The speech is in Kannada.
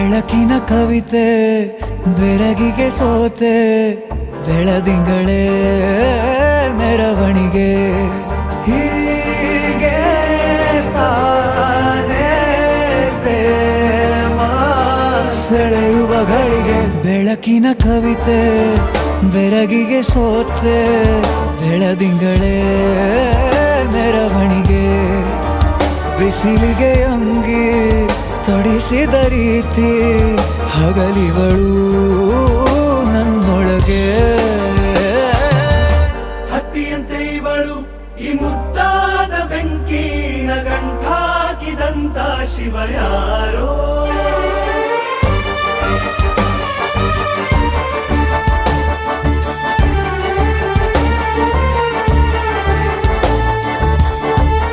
ಬೆಳಕಿನ ಕವಿತೆ ಬೆರಗಿಗೆ ಸೋತೆ ಬೆಳದಿಂಗಳೇ ಮೆರವಣಿಗೆ ಹೀಗೆ ತಾನೇ ಪ್ರೇಮ ಸೆಳೆಯುವ ಗಳಿಗೆ ಬೆಳಕಿನ ಕವಿತೆ ಬೆರಗಿಗೆ ಸೋತೆ ಬೆಳದಿಂಗಳೇ ಮೆರವಣಿಗೆ ಬಿಸಿಲಿಗೆ ಅಂಗಿ ತೊಡಿಸಿದ ರೀತಿ ಹಗಲಿಗಳು ನನ್ನೊಳಗೆ ಹತ್ತಿಯಂತೆ ಇವಳು ಈ ಮುದ್ದಾದ ಬೆಂಕಿನ ಗಂಟಾಕಿದಂತ ಶಿವಯ